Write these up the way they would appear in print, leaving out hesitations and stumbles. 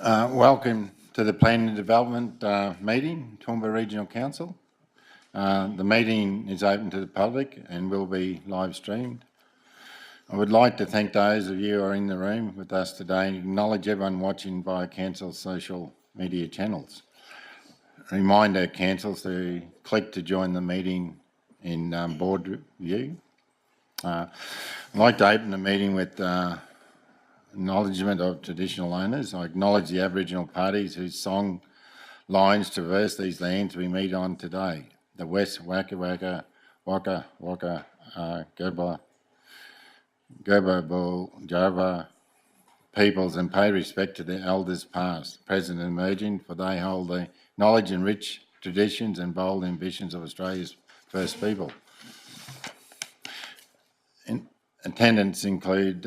Welcome to the Planning and Development meeting, Toowoomba Regional Council. The meeting is open to the public and will be live streamed. I would like to thank those of you who are in the room with us today and acknowledge everyone watching via Council's social media channels. Remind our councils to click to join the meeting in board view. I'd like to open the meeting with acknowledgement of traditional owners. I acknowledge the Aboriginal parties whose song lines traverse these lands we meet on today. The West Waka Waka, Waka Waka, Gurba, Bull, Java peoples, and pay respect to their elders past, present and emerging, for they hold the knowledge and rich traditions and bold ambitions of Australia's first people. Attendants include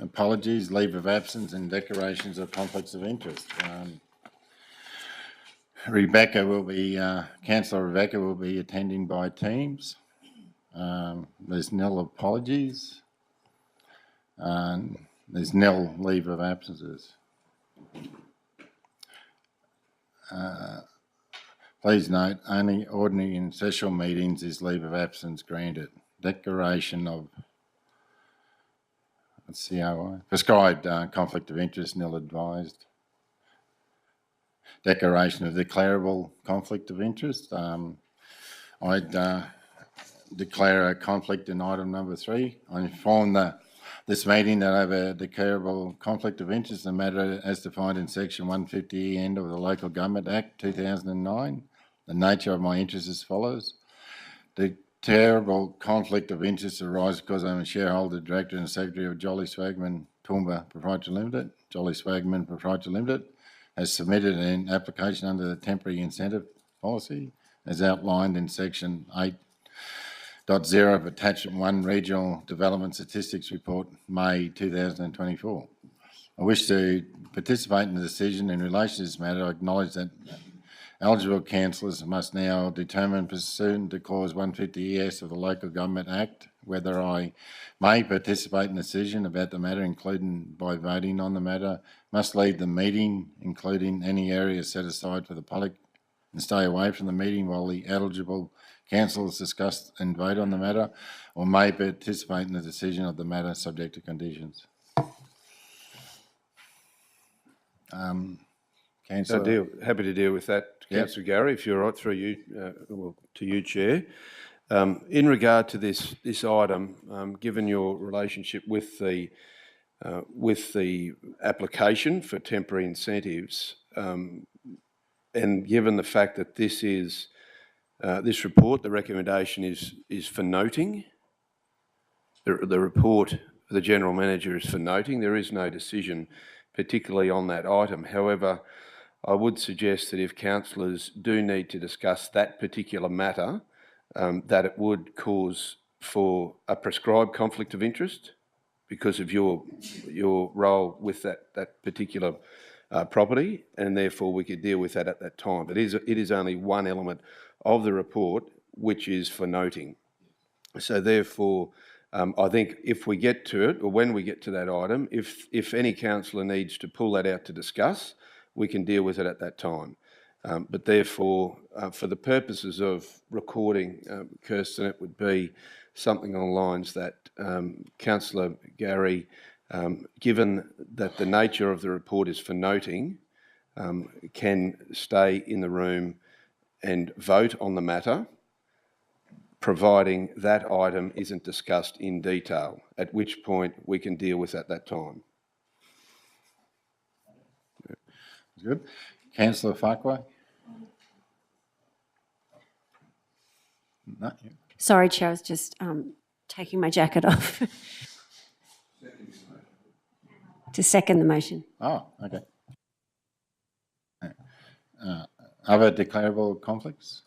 apologies, leave of absence and declarations of conflicts of interest. Councillor Rebecca will be attending by Teams. There's nil apologies. There's nil leave of absences. Please note, only ordinary and special meetings is leave of absence granted. Declaration of prescribed conflict of interest, nil advised. Declaration of declarable conflict of interest. I'd declare a conflict in item number 3. I inform this meeting that I have a declarable conflict of interest in the matter as defined in section 150 end of the Local Government Act 2009. The nature of my interest is as follows. The terrible conflict of interest arises because I'm a shareholder, director and secretary of Jolly Swagman Toowoomba Proprietary Limited. Jolly Swagman Proprietary Limited has submitted an application under the Temporary Incentive Policy as outlined in section 8.0 of Attachment 1 Regional Development Statistics Report, May 2024. I wish to participate in the decision in relation to this matter. I acknowledge that eligible councillors must now determine, pursuant to clause 150ES of the Local Government Act, whether I may participate in the decision about the matter, including by voting on the matter, must leave the meeting, including any area set aside for the public, and stay away from the meeting while the eligible councillors discuss and vote on the matter, or may participate in the decision of the matter subject to conditions. Councillor, happy to deal with that, Councillor Gary, if you're right, through you, to you, Chair. In regard to this item, given your relationship with the application for temporary incentives, and given the fact that this report, the recommendation is for noting. The report, the General Manager, is for noting. There is no decision particularly on that item. However, I would suggest that if councillors do need to discuss that particular matter, that it would cause for a prescribed conflict of interest because of your role with that particular property, and therefore we could deal with that at that time. But it is only one element of the report which is for noting. So therefore, I think if we get to it, or when we get to that item, if any councillor needs to pull that out to discuss, we can deal with it at that time. But therefore, for the purposes of recording, Kirsten, it would be something along the lines that Councillor Gary, given that the nature of the report is for noting, can stay in the room and vote on the matter, providing that item isn't discussed in detail, at which point we can deal with at that time. Good. Councillor Farquhar? No. Sorry, Chair, I was just taking my jacket off. To second the motion. Oh, okay. Other declarable conflicts?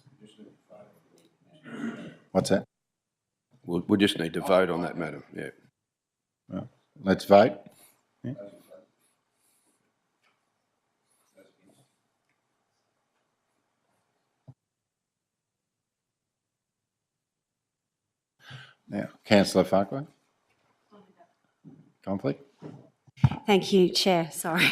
What's that? We'll just need to vote on that matter, yeah. Well, let's vote. Yeah. Now, Councillor Farquhar. Conflict? Thank you, Chair. Sorry.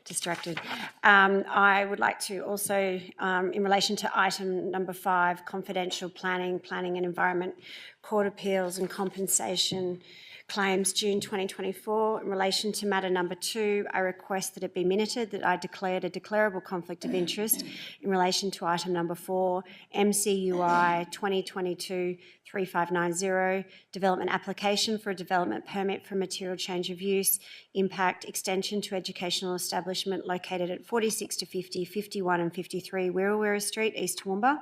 distracted. I would like to also, in relation to item number 5, confidential planning and environment, court appeals and compensation claims, June 2024. In relation to matter number 2, I request that it be minuted that I declared a declarable conflict of interest in relation to item number 4, MCUI 2022-3590, development application for a development permit for material change of use, impact, extension to educational establishment located at 46 to 50, 51 and 53 Wirrawira Street, East Toowoomba,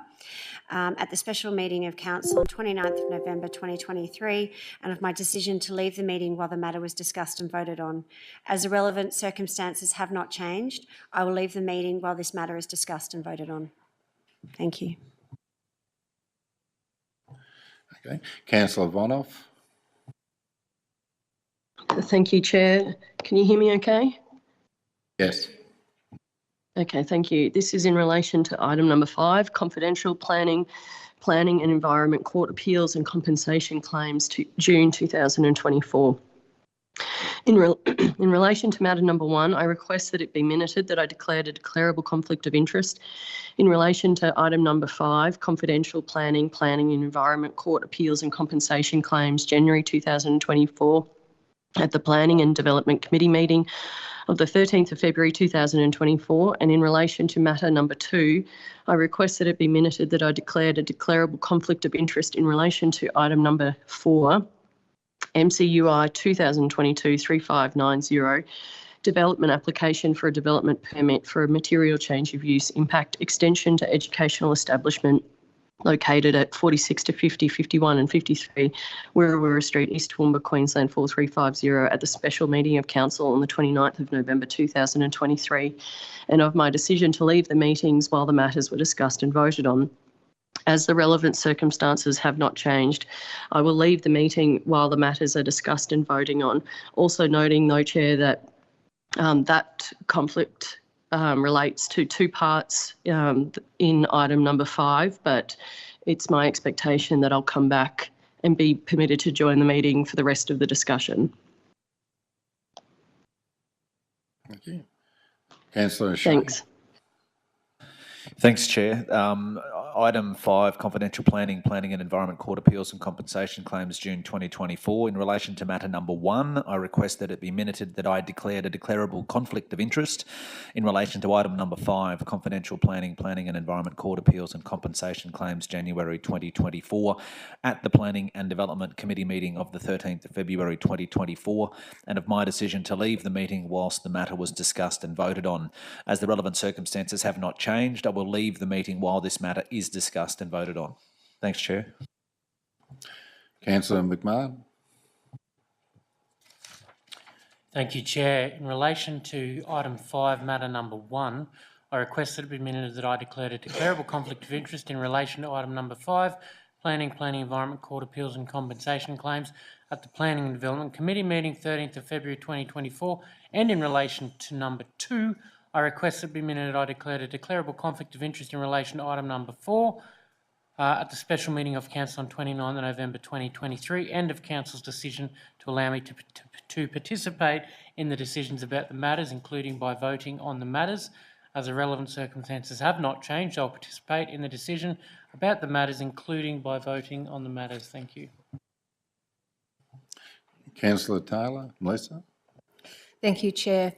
at the special meeting of Council on 29th of November 2023, and of my decision to leave the meeting while the matter was discussed and voted on. As the relevant circumstances have not changed, I will leave the meeting while this matter is discussed and voted on. Thank you. Okay. Councillor Vonoff. Thank you, Chair. Can you hear me okay? Yes. Okay, thank you. This is in relation to item number 5, confidential planning and environment court appeals and compensation claims to June 2024. In relation to matter number 1, I request that it be minuted that I declared a declarable conflict of interest in relation to item number 5, confidential planning and environment court appeals and compensation claims, January 2024, at the Planning and Development Committee meeting of the 13th of February 2024, and in relation to matter number 2, I request that it be minuted that I declared a declarable conflict of interest in relation to item number 4, MCUI 2022-3590, development application for a development permit for a material change of use, impact, extension to educational establishment located at 46 to 50, 51 and 53 Wirrawira Street, East Toowoomba, Queensland 4350, at the special meeting of Council on the 29th of November 2023, and of my decision to leave the meetings while the matters were discussed and voted on. As the relevant circumstances have not changed, I will leave the meeting while the matters are discussed and voting on. Also noting, though, Chair, that that conflict relates to 2 parts in item number 5, but it's my expectation that I'll come back and be permitted to join the meeting for the rest of the discussion. Thank you. Councillor O'Shea. Thanks. Thanks, Chair. Item 5, confidential planning and environment court appeals and compensation claims, June 2024. In relation to matter number 1, I request that it be minuted that I declared a declarable conflict of interest in relation to item number 5, confidential planning and environment court appeals and compensation claims, January 2024, at the Planning and Development Committee meeting of the 13th of February 2024, and of my decision to leave the meeting whilst the matter was discussed and voted on. As the relevant circumstances have not changed, I will leave the meeting while this matter is discussed and voted on. Thanks, Chair. Councillor McMahon. Thank you, Chair. In relation to item 5, matter number 1, I request that it be minuted that I declared a declarable conflict of interest in relation to item number 5, planning, environment, court appeals and compensation claims at the Planning and Development Committee meeting 13th of February 2024, and in relation to number 2, I request that it be minuted I declared a declarable conflict of interest in relation to item number 4 at the special meeting of Council on 29th of November 2023, and of Council's decision to allow me to participate in the decisions about the matters, including by voting on the matters. As the relevant circumstances have not changed, I'll participate in the decision about the matters, including by voting on the matters. Thank you. Councillor Taylor. Melissa. Thank you, Chair.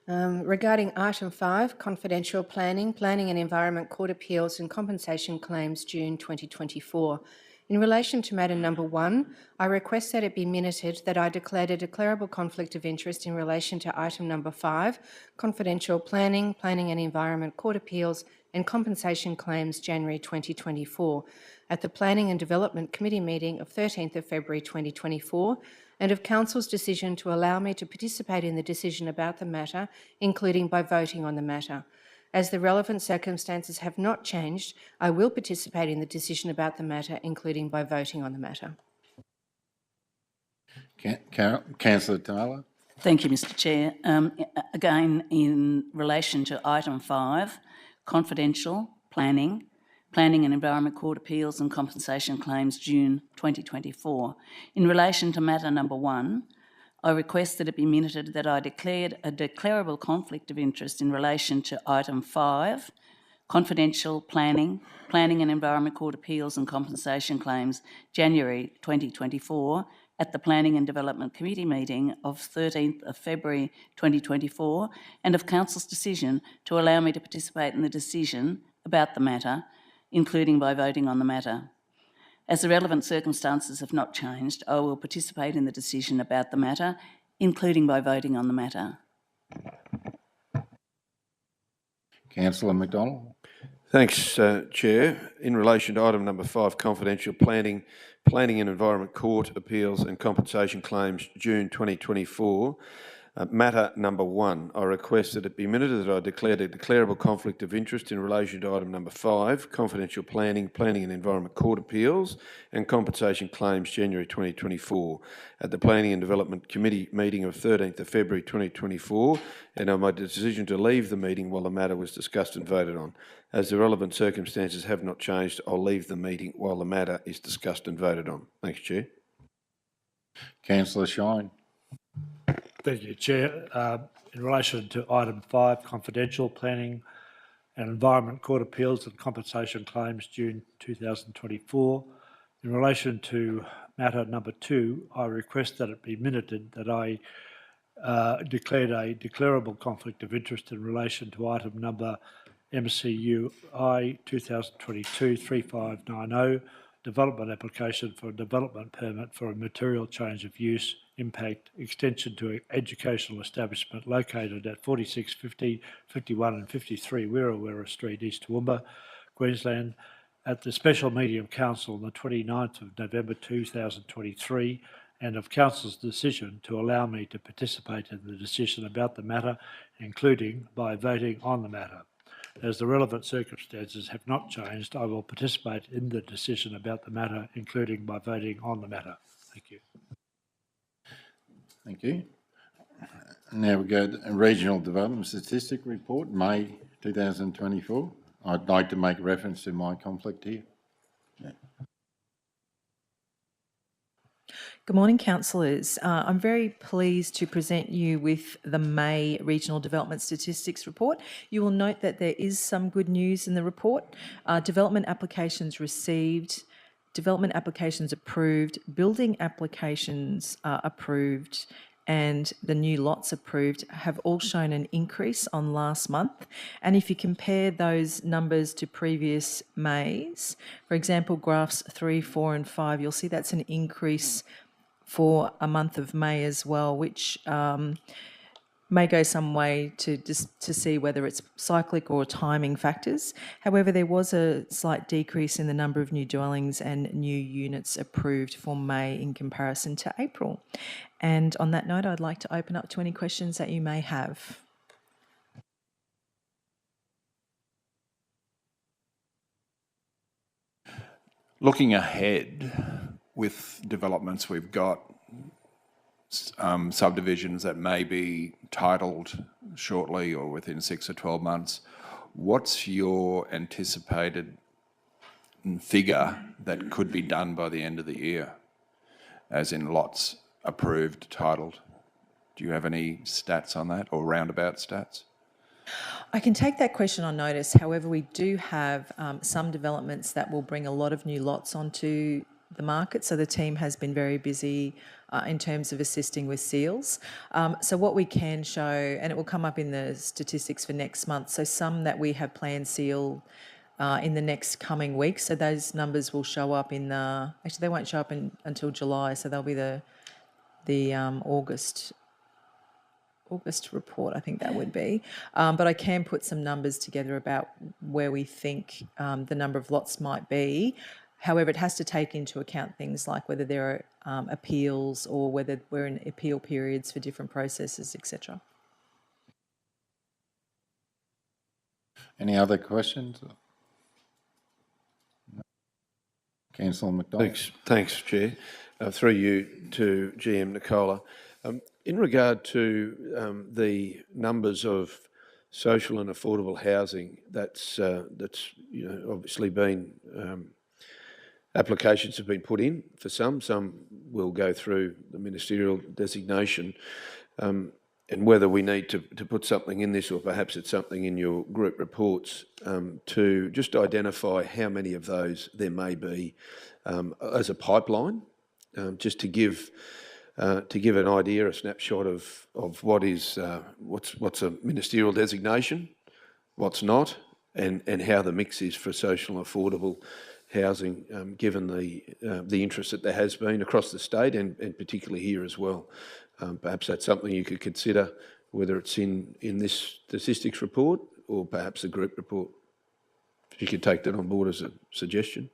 Regarding item 5, confidential planning and environment court appeals and compensation claims, June 2024. In relation to matter number 1, I request that it be minuted that I declared a declarable conflict of interest in relation to item number 5, confidential planning and environment court appeals and compensation claims, January 2024, at the Planning and Development Committee meeting of 13th of February 2024, and of Council's decision to allow me to participate in the decision about the matter, including by voting on the matter. As the relevant circumstances have not changed, I will participate in the decision about the matter, including by voting on the matter. Councillor Taylor. Thank you, Mr. Chair. Again, in relation to item 5, confidential planning and environment court appeals and compensation claims, June 2024. In relation to matter number 1, I request that it be minuted that I declared a declarable conflict of interest in relation to item 5, confidential planning and Environment Court appeals and compensation claims, January 2024, at the Planning and Development Committee meeting of 13th of February 2024, and of Council's decision to allow me to participate in the decision about the matter, including by voting on the matter. As the relevant circumstances have not changed, I will participate in the decision about the matter, including by voting on the matter. Councillor McDonald. Thanks, Chair. In relation to item number 5, confidential planning and Environment Court appeals and compensation claims, June 2024, matter number 1, I request that it be minuted that I declared a declarable conflict of interest in relation to item number 5, confidential planning and Environment Court appeals and compensation claims, January 2024, at the Planning and Development Committee meeting of 13th of February 2024, and on my decision to leave the meeting while the matter was discussed and voted on. As the relevant circumstances have not changed, I'll leave the meeting while the matter is discussed and voted on. Thanks, Chair. Councillor Shine. Thank you, Chair. In relation to item 5, confidential planning and Environment Court appeals and compensation claims, June 2024. In relation to matter number 2, I request that it be minuted that I declared a declarable conflict of interest in relation to item number MCUI 2022-3590, development application for a development permit for a material change of use, impact, extension to an educational establishment located at 4650, 51 and 53 Wirrawirra Street, East Toowoomba, Queensland, at the special meeting of Council on the 29th of November 2023, and of Council's decision to allow me to participate in the decision about the matter, including by voting on the matter. As the relevant circumstances have not changed, I will participate in the decision about the matter, including by voting on the matter. Thank you. Thank you. Now we go to Regional Development Statistic Report, May 2024. I'd like to make reference to my conflict here. Good morning, councillors. I'm very pleased to present you with the May Regional Development Statistics Report. You will note that there is some good news in the report. Development applications received, development applications approved, building applications approved, and the new lots approved have all shown an increase on last month. And if you compare those numbers to previous Mays, for example, graphs 3, 4 and 5, you'll see that's an increase for a month of May as well, which may go some way to see whether it's cyclic or timing factors. However, there was a slight decrease in the number of new dwellings and new units approved for May in comparison to April. And on that note, I'd like to open up to any questions that you may have. Looking ahead with developments, we've got subdivisions that may be titled shortly or within 6 or 12 months. What's your anticipated figure that could be done by the end of the year, as in lots approved, titled? Do you have any stats on that or roundabout stats? I can take that question on notice. However, we do have some developments that will bring a lot of new lots onto the market. So the team has been very busy in terms of assisting with seals. So what we can show, and it will come up in the statistics for next month, so some that we have planned seal in the next coming weeks. So those numbers will show up in the, actually they won't show up until July, so they'll be the August report, I think that would be. But I can put some numbers together about where we think the number of lots might be. However, it has to take into account things like whether there are appeals or whether we're in appeal periods for different processes, etc. Any other questions? Councillor McDonald. Thanks, Chair. Through you to GM Nicola. In regard to the numbers of social and affordable housing, that's obviously been Applications have been put in for some will go through the ministerial designation. And whether we need to put something in this, or perhaps it's something in your group reports, to just identify how many of those there may be as a pipeline, just to give an idea, a snapshot of what is what's a ministerial designation, what's not, and how the mix is for social and affordable housing, given the interest that there has been across the state and particularly here as well. Perhaps that's something you could consider, whether it's in this statistics report or perhaps a group report. If you could take that on board as a suggestion.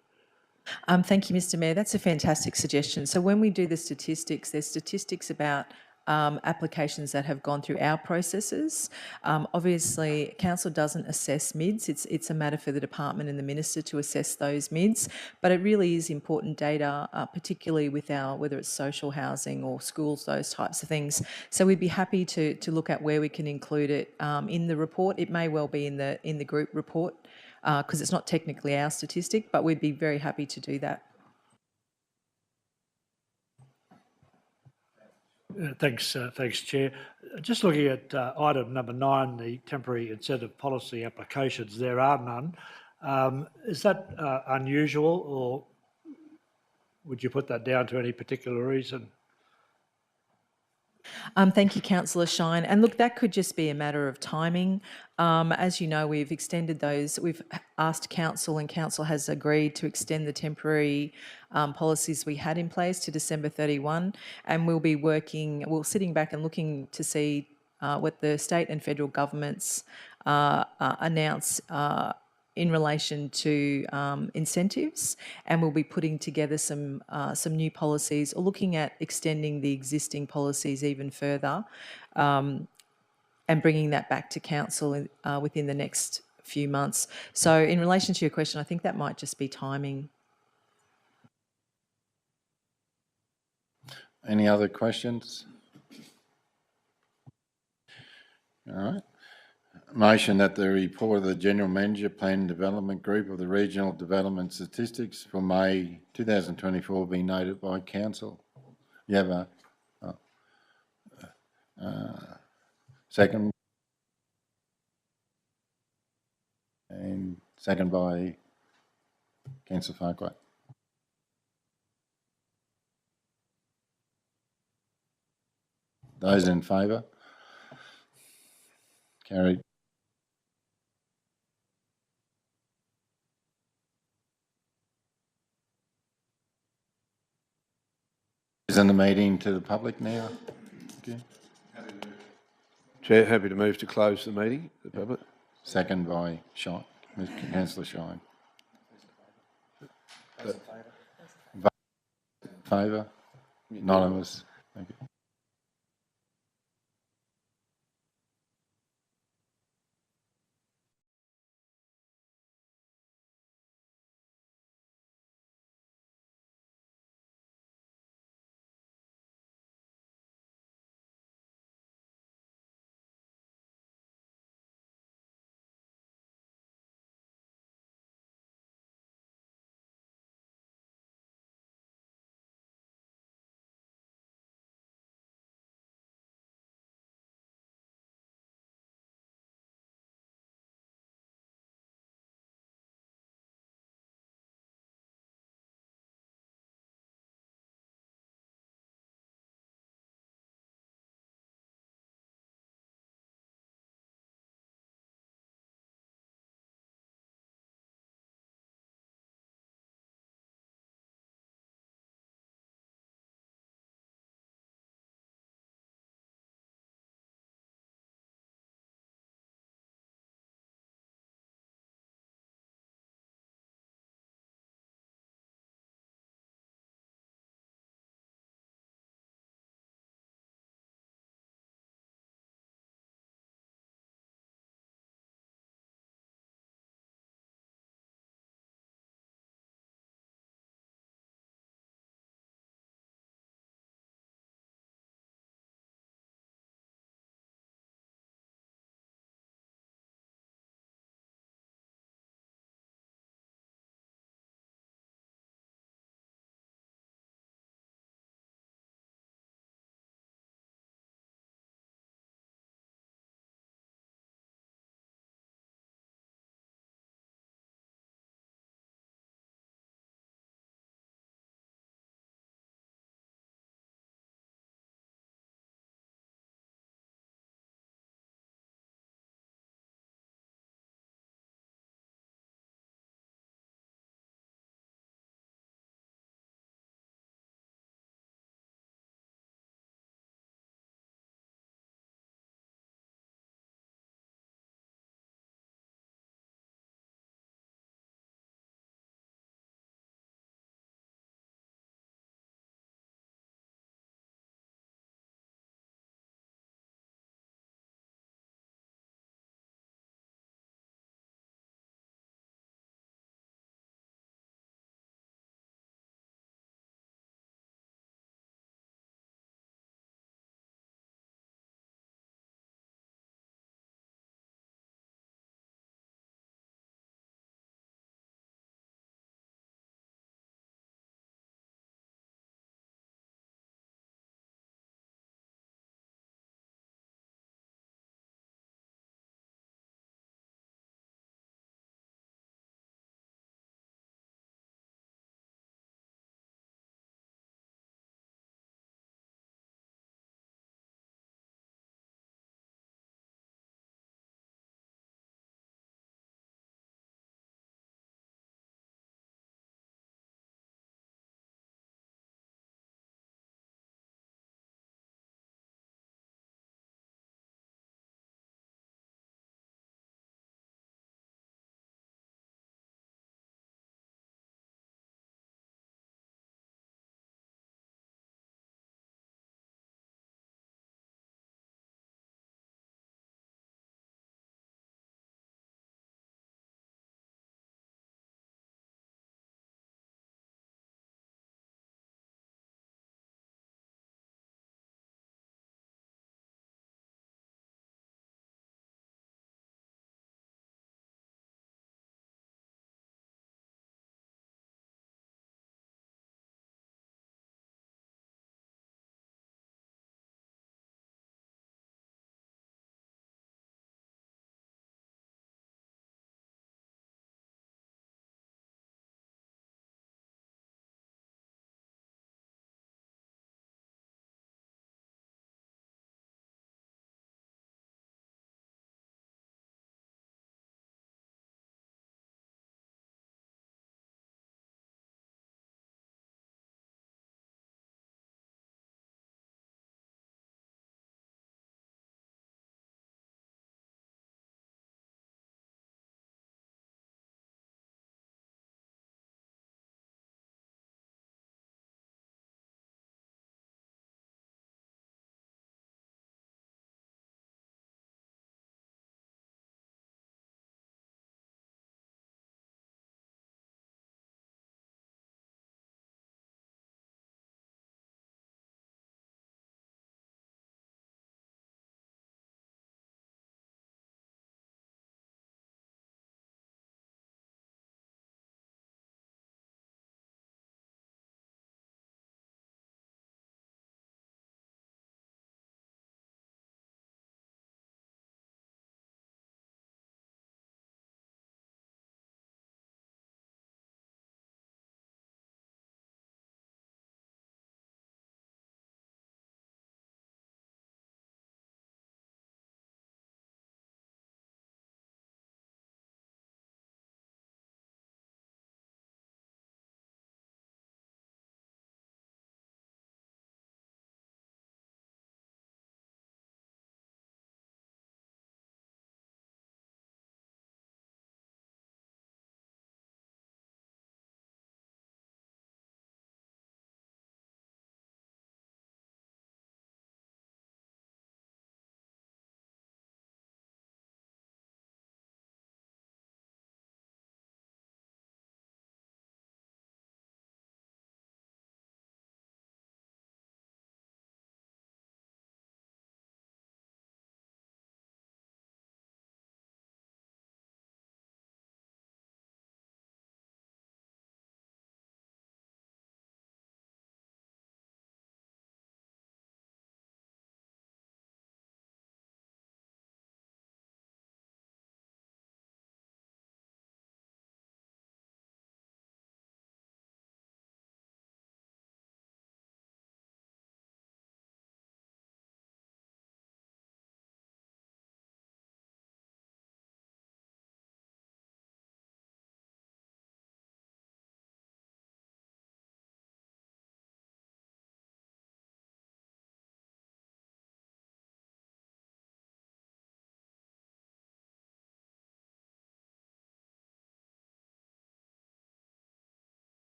Thank you, Mr. Mayor. That's a fantastic suggestion. So when we do the statistics, there's statistics about applications that have gone through our processes. Obviously, council doesn't assess MIDs. It's a matter for the department and the minister to assess those MIDs. But it really is important data, particularly with whether it's social housing or schools, those types of things. So we'd be happy to look at where we can include it in the report. It may well be in the group report, because it's not technically our statistic, but we'd be very happy to do that. Thanks, Chair. Just looking at item number 9, the temporary incentive policy applications, there are none. Is that unusual, or would you put that down to any particular reason? Thank you, Councillor Shine. And look, that could just be a matter of timing. As you know, we've extended those. We've asked Council, and Council has agreed to extend the temporary policies we had in place to December 31. And we'll be sitting back and looking to see what the state and federal governments announce in relation to incentives, and we'll be putting together some new policies, or looking at extending the existing policies even further, and bringing that back to council within the next few months. So in relation to your question, I think that might just be timing. Any other questions? All right. Motion that the report of the General Manager, Plan and Development Group of the Regional Development Statistics for May 2024 be noted by Council. You have a second? And second by Councillor Farquhar. Those in favour? Carried. Is in the meeting to the public now? Okay. Chair, happy to move to close the meeting to the public. Second by Councillor Shine. Favour? Anonymous. Thank you.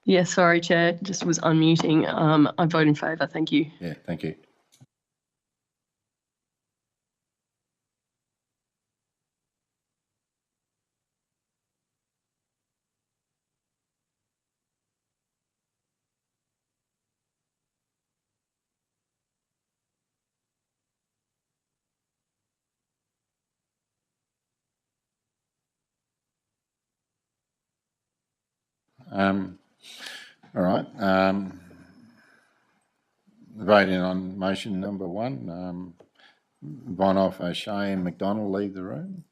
Yeah, sorry, Chair, just was unmuting. I vote in favour, thank you. Yeah, thank you. All right. Voting on motion number 1. Bonoff, O'Shea and McDonald leave the room.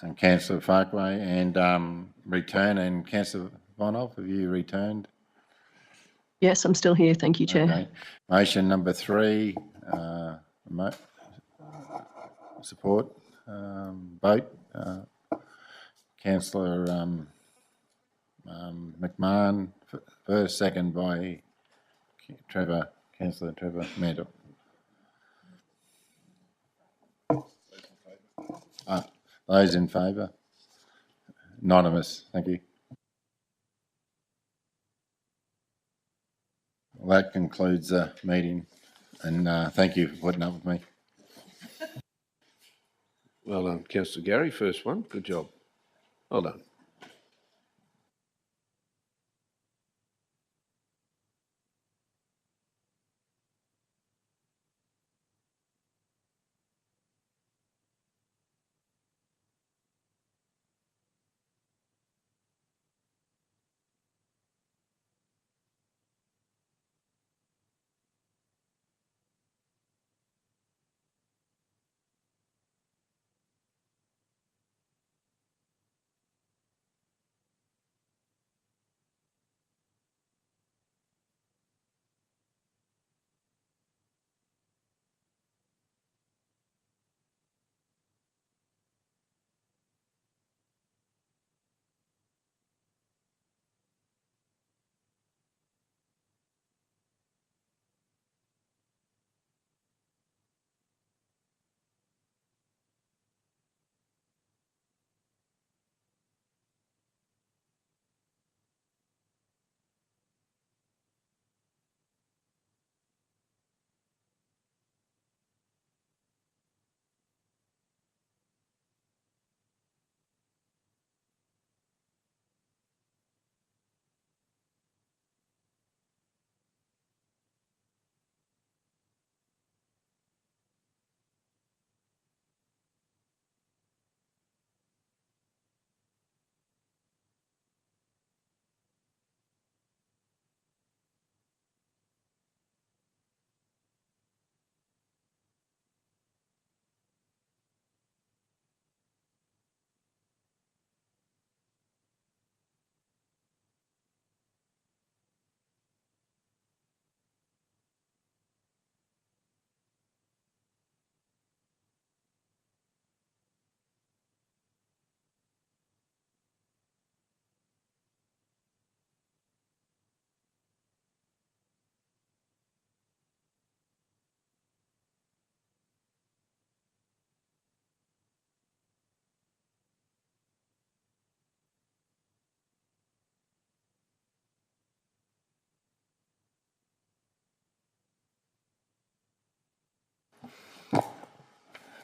And Councillor Farquhar and return, and Councillor Bonoff, have you returned? Yes, I'm still here, thank you, Chair. Okay. Motion number 3, support, vote. Councillor McMahon first, second by Councillor Trevor Mantle. Those in favour? Anonymous, thank you. Well, that concludes the meeting, and thank you for putting up with me. Well done, Councillor Gary, first one. Good job. Well done.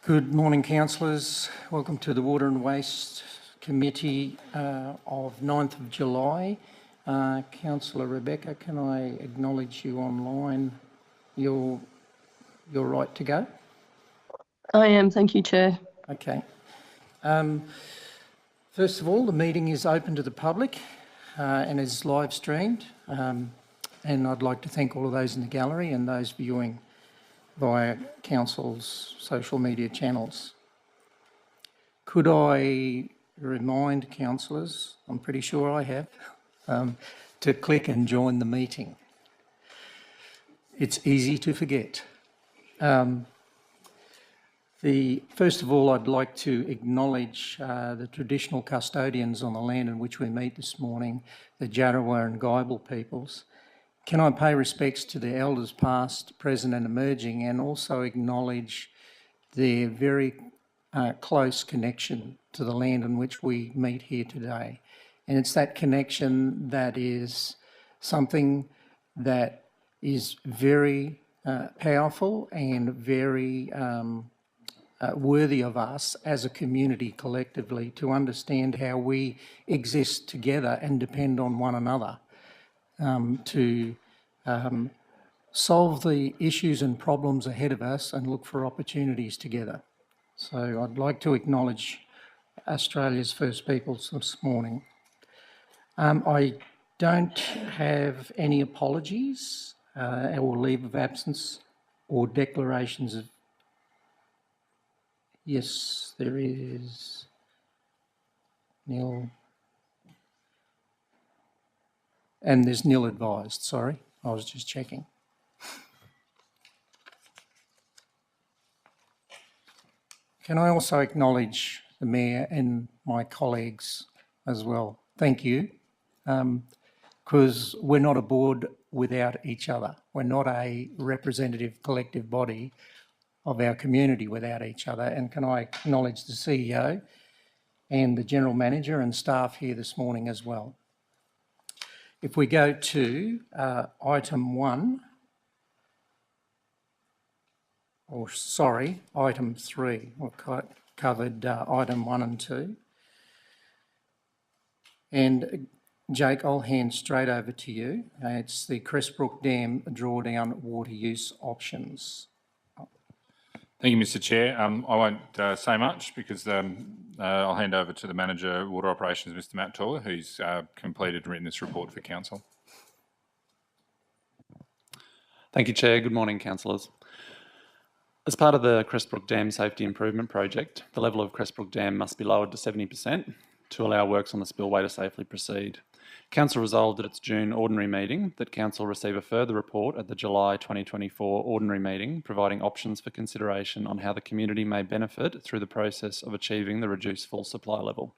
Good morning, councillors. Welcome to the Water and Waste Committee of 9th of July. Councillor Rebecca, can I acknowledge you online? You're right to go? I am, thank you, Chair. Okay. First of all, the meeting is open to the public and is live streamed. And I'd like to thank all of those in the gallery and those viewing via Council's social media channels. Could I remind councillors, I'm pretty sure I have, to click and join the meeting. It's easy to forget. First of all, I'd like to acknowledge the traditional custodians on the land in which we meet this morning, the Jarowa and Guybil peoples. Can I pay respects to the elders past, present and emerging, and also acknowledge their very close connection to the land in which we meet here today. And it's that connection that is something that is very powerful and very worthy of us as a community collectively to understand how we exist together and depend on one another to solve the issues and problems ahead of us and look for opportunities together. So I'd like to acknowledge Australia's First Peoples this morning. I don't have any apologies or leave of absence or declarations of... Yes, there is. Nil. And there's nil advised, sorry. I was just checking. Can I also acknowledge the Mayor and my colleagues as well? Thank you, because we're not a board without each other. We're not a representative collective body of our community without each other. And can I acknowledge the CEO and the General Manager and staff here this morning as well. If we go to item 1, or sorry, item 3, we've covered item 1 and 2. And Jake, I'll hand straight over to you. It's the Crestbrook Dam drawdown water use options. Thank you, Mr Chair. I won't say much because I'll hand over to the Manager of Water Operations, Mr Matt Toller, who's completed and written this report for Council. Thank you, Chair. Good morning, councillors. As part of the Crestbrook Dam Safety Improvement Project, the level of Crestbrook Dam must be lowered to 70% to allow works on the spillway to safely proceed. Council resolved at its June ordinary meeting that Council receive a further report at the July 2024 ordinary meeting, providing options for consideration on how the community may benefit through the process of achieving the reduced full supply level.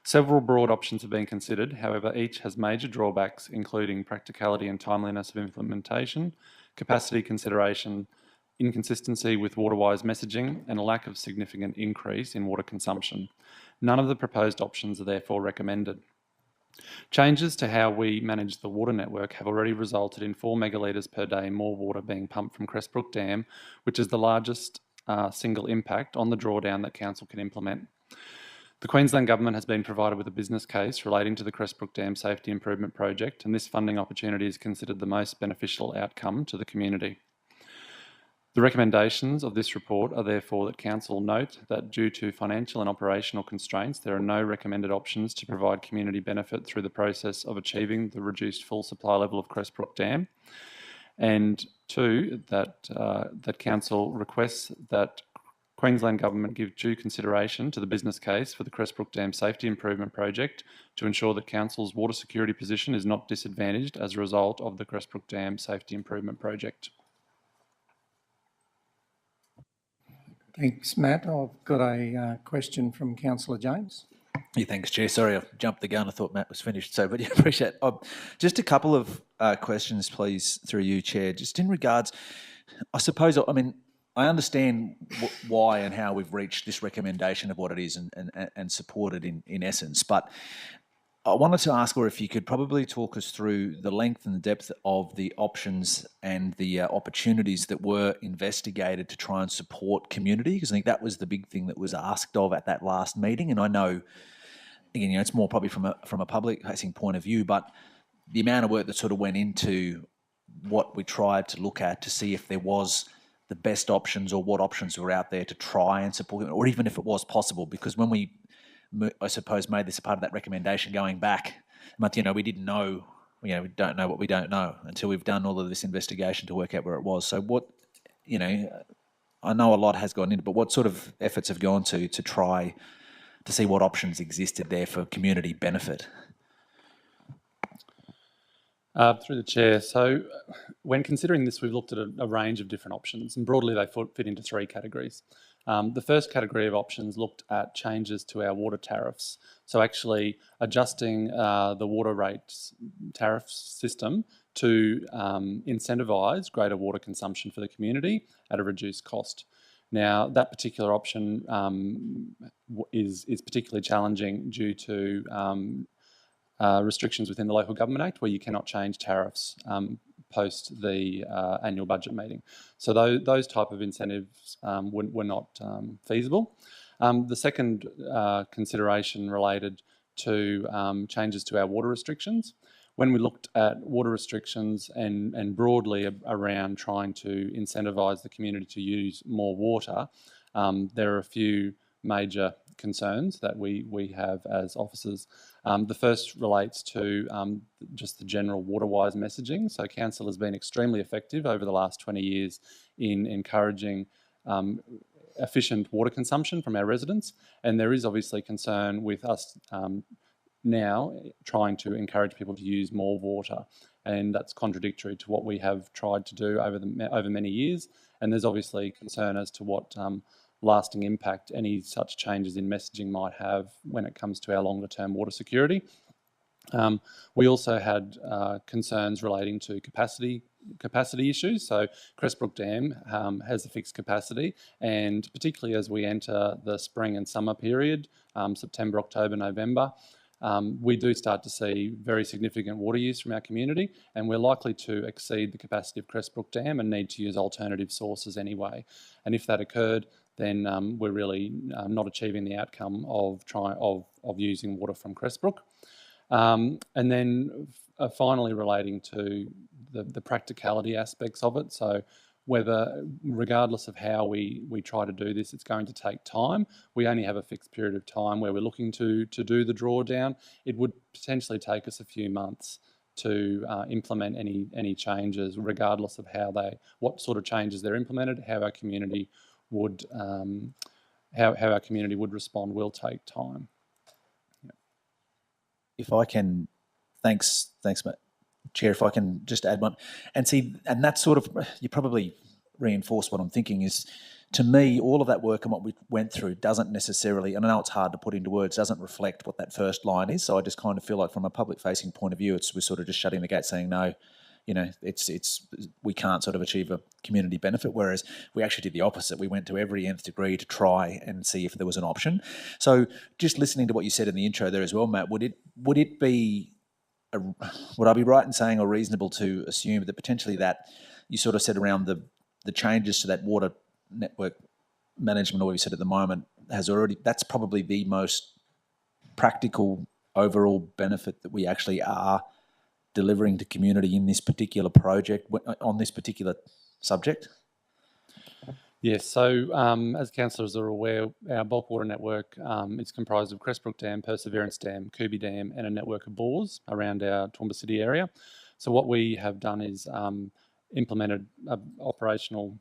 Several broad options have been considered, however, each has major drawbacks, including practicality and timeliness of implementation, capacity consideration, inconsistency with water-wise messaging, and a lack of significant increase in water consumption. None of the proposed options are therefore recommended. Changes to how we manage the water network have already resulted in 4 megalitres per day more water being pumped from Crestbrook Dam, which is the largest single impact on the drawdown that Council can implement. The Queensland Government has been provided with a business case relating to the Crestbrook Dam Safety Improvement Project, and this funding opportunity is considered the most beneficial outcome to the community. The recommendations of this report are therefore that Council note that due to financial and operational constraints, there are no recommended options to provide community benefit through the process of achieving the reduced full supply level of Crestbrook Dam. And 2, that Council requests that Queensland Government give due consideration to the business case for the Crestbrook Dam Safety Improvement Project to ensure that Council's water security position is not disadvantaged as a result of the Crestbrook Dam Safety Improvement Project. Thanks, Matt. I've got a question from Councillor James. Yeah, thanks, Chair. Sorry, I jumped the gun. I thought Matt was finished. So, but yeah, appreciate it. Just a couple of questions, please, through you, Chair. Just in regards, I suppose, I mean, I understand why and how we've reached this recommendation of what it is and support it in essence, but I wanted to ask her if you could probably talk us through the length and the depth of the options and the opportunities that were investigated to try and support community, because I think that was the big thing that was asked of at that last meeting. And I know, again, it's more probably from a public-facing point of view, but the amount of work that sort of went into what we tried to look at to see if there was the best options or what options were out there to try and support them, or even if it was possible, because when we, I suppose, made this a part of that recommendation going back, but, we didn't know, we don't know what we don't know until we've done all of this investigation to work out where it was. So what, I know a lot has gone into, but what sort of efforts have gone to try to see what options existed there for community benefit? Through the chair. So when considering this, we've looked at a range of different options, and broadly they fit into three categories. The first category of options looked at changes to our water tariffs. So actually adjusting the water rates tariff system to incentivise greater water consumption for the community at a reduced cost. Now, that particular option is particularly challenging due to restrictions within the Local Government Act, where you cannot change tariffs post the annual budget meeting. So those type of incentives were not feasible. The second consideration related to changes to our water restrictions. When we looked at water restrictions and broadly around trying to incentivise the community to use more water, there are a few major concerns that we have as officers. The first relates to just the general water-wise messaging. So council has been extremely effective over the last 20 years in encouraging efficient water consumption from our residents, and there is obviously concern with us now trying to encourage people to use more water, and that's contradictory to what we have tried to do over many years. And there's obviously concern as to what lasting impact any such changes in messaging might have when it comes to our longer term water security. We also had concerns relating to capacity issues. So Crestbrook Dam has a fixed capacity, and particularly as we enter the spring and summer period, September, October, November, we do start to see very significant water use from our community, and we're likely to exceed the capacity of Crestbrook Dam and need to use alternative sources anyway. And if that occurred, then we're really not achieving the outcome of using water from Crestbrook. And then finally relating to the practicality aspects of it. So whether, regardless of how we try to do this, it's going to take time. We only have a fixed period of time where we're looking to do the drawdown. It would potentially take us a few months to implement any changes, regardless of what sort of changes they're implemented. How our community would respond will take time. If I can, thanks, Chair. If I can just add one, and that's sort of, you probably reinforce what I'm thinking is, to me, all of that work and what we went through doesn't necessarily, and I know it's hard to put into words, doesn't reflect what that first line is. So I just kind of feel like from a public-facing point of view, we're sort of just shutting the gate, saying no. We can't sort of achieve a community benefit, whereas we actually did the opposite. We went to every nth degree to try and see if there was an option. So just listening to what you said in the intro there as well, Matt, would I be right in saying, or reasonable to assume, that potentially that you sort of said around the changes to that water network management, or what you said at the moment, that's probably the most practical overall benefit that we actually are delivering to community in this particular project, on this particular subject? Yes, so as councillors are aware, our bulk water network is comprised of Crestbrook Dam, Perseverance Dam, Kubi Dam, and a network of bores around our Toowoomba City area. So what we have done is implemented an operational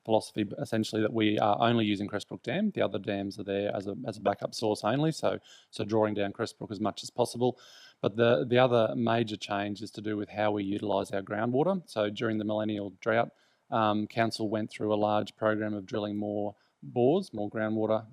philosophy, essentially, that we are only using Crestbrook Dam. The other dams are there as a backup source only, so drawing down Crestbrook as much as possible. But the other major change is to do with how we utilise our groundwater. So during the millennial drought, council went through a large program of drilling more bores, more groundwater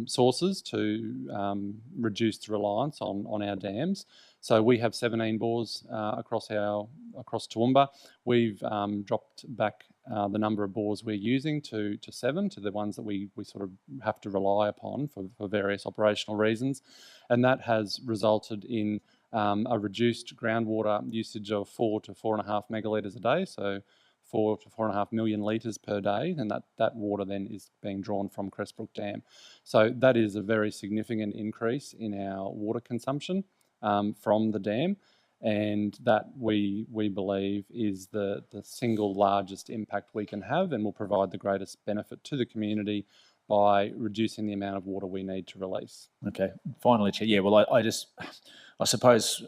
sources to reduce the reliance on our dams. So we have 17 bores across Toowoomba. We've dropped back the number of bores we're using to 7, to the ones that we sort of have to rely upon for various operational reasons. And that has resulted in a reduced groundwater usage of 4 to 4.5 megalitres a day, so 4 to 4.5 million litres per day, and that water then is being drawn from Crestbrook Dam. So that is a very significant increase in our water consumption from the dam, and that we believe is the single largest impact we can have and will provide the greatest benefit to the community by reducing the amount of water we need to release. Okay, finally, Chair. Yeah, well, I suppose,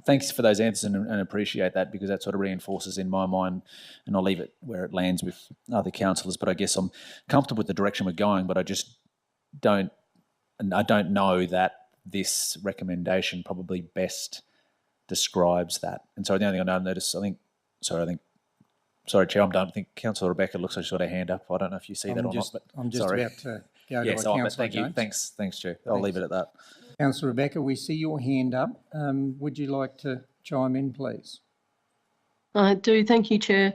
thanks for those answers and appreciate that, because that sort of reinforces in my mind, and I'll leave it where it lands with other councillors, but I guess I'm comfortable with the direction we're going, but I don't know that this recommendation probably best describes that. And so the only thing I noticed, sorry, Chair, I'm done. I think Councillor Rebecca looks like she's got her hand up. I don't know if you see that or not. But I'm just sorry. about to go Yes, to Councillor thank you. James. Thanks, Chair. I'll leave it at that. Councillor Rebecca, we see your hand up. Would you like to chime in, please? I do. Thank you, Chair.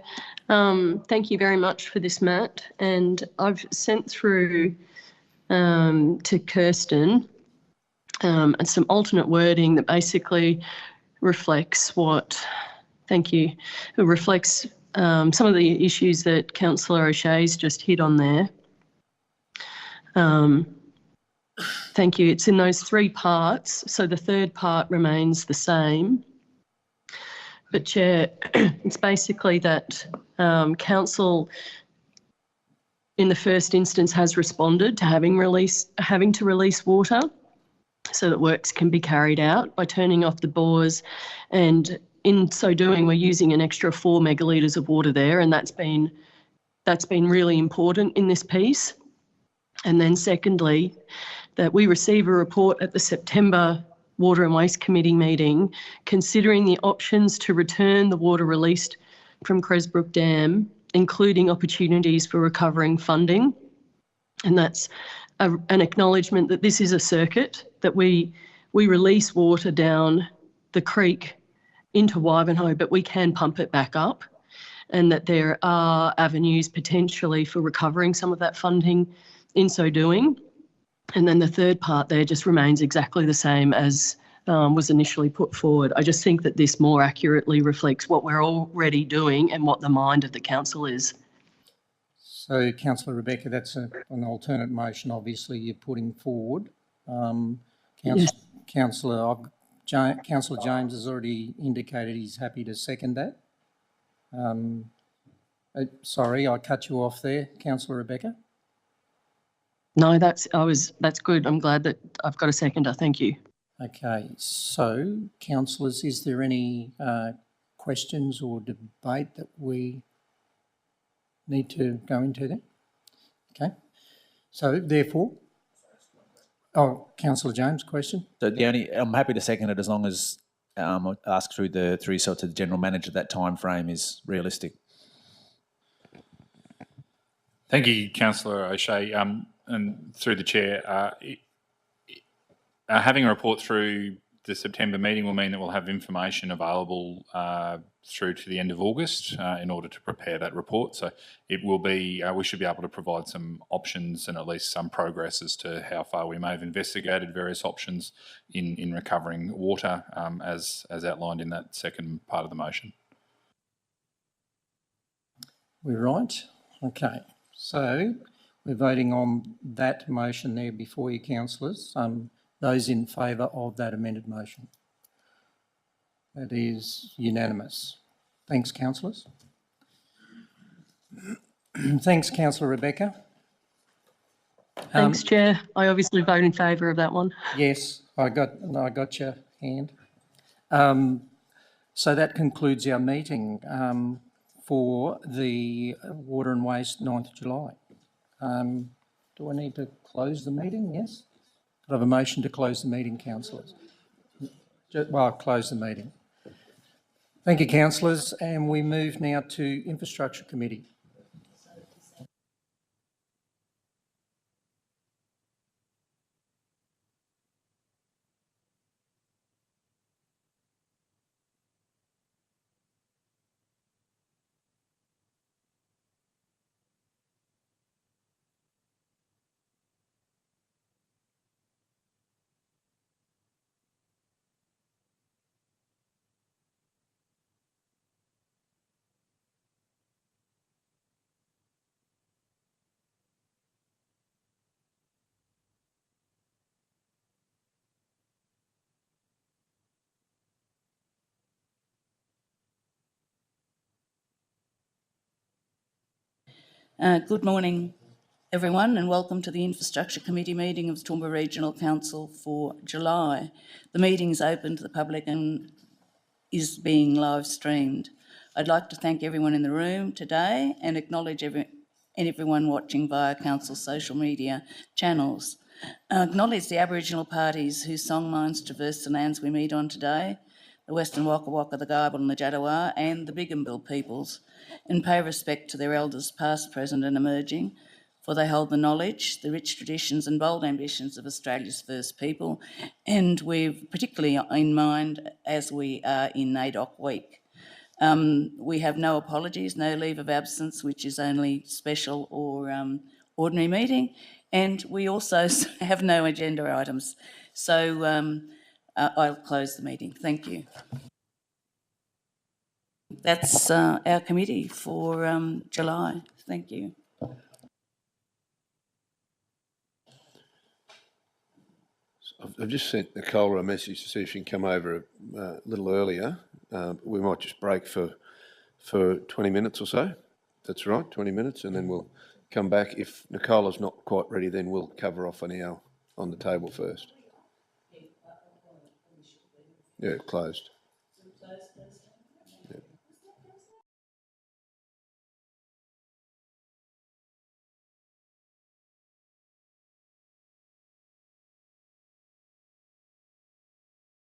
Thank you very much for this, Matt. And I've sent through to Kirsten and some alternate wording that basically reflects it reflects some of the issues that Councillor O'Shea's just hit on there. Thank you. It's in those 3 parts. So the third part remains the same. But Chair, it's basically that Council in the first instance has responded to having to release water so that works can be carried out by turning off the bores, and in so doing we're using an extra 4 megalitres of water there, and that's been really important in this piece. And then secondly, that we receive a report at the September Water and Waste Committee meeting considering the options to return the water released from Crestbrook Dam, including opportunities for recovering funding. And that's an acknowledgement that this is a circuit, that we release water down the creek into Wivenhoe, but we can pump it back up, and that there are avenues potentially for recovering some of that funding in so doing. And then the third part there just remains exactly the same as was initially put forward. I just think that this more accurately reflects what we're already doing and what the mind of the council is. So, Councillor Rebecca, that's an alternate motion, obviously, you're putting forward. Yes. Councillor James has already indicated he's happy to second that. Sorry, I cut you off there, Councillor Rebecca. No, that's good. I'm glad that I've got a seconder. Thank you. Okay, so, councillors, is there any questions or debate that we need to go into then? Okay, so therefore, Councillor James, question? So I'm happy to second it as long as I ask through yourself to the General Manager that time frame is realistic. Thank you, Councillor O'Shea. And through the Chair, having a report through the September meeting will mean that we'll have information available through to the end of August in order to prepare that report. So it will be, we should be able to provide some options and at least some progress as to how far we may have investigated various options in recovering water as outlined in that second part of the motion. We're right. Okay, so we're voting on that motion there before you, councillors. Those in favour of that amended motion? That is unanimous. Thanks, councillors. Thanks, Councillor Rebecca. Thanks, Chair. I obviously vote in favour of that one. Yes, I got your hand. So that concludes our meeting for the Water and Waste 9th of July. Do I need to close the meeting? Yes. I have a motion to close the meeting, councillors. Well, close the meeting. Thank you, councillors, and we move now to Infrastructure Committee. Good morning, everyone, and welcome to the Infrastructure Committee meeting of the Toowoomba Regional Council for July. The meeting is open to the public and is being live streamed. I'd like to thank everyone in the room today and acknowledge everyone watching via Council's social media channels. I acknowledge the Aboriginal parties whose song lines traverse the lands we meet on today, the Western Waka Waka, the Gabal and the Jadawar, and the Bigambil peoples, and pay respect to their elders past, present and emerging, for they hold the knowledge, the rich traditions and bold ambitions of Australia's first people, and we've particularly in mind as we are in NAIDOC week. We have no apologies, no leave of absence, which is only special or ordinary meeting, and we also have no agenda items. So I'll close the meeting. Thank you. That's our committee for July. Thank you. I've just sent Nicola a message to see if she can come over a little earlier. We might just break for 20 minutes or so. That's right, 20 minutes, and then we'll come back. If Nicola's not quite ready, then we'll cover off on the table first. Yeah, closed.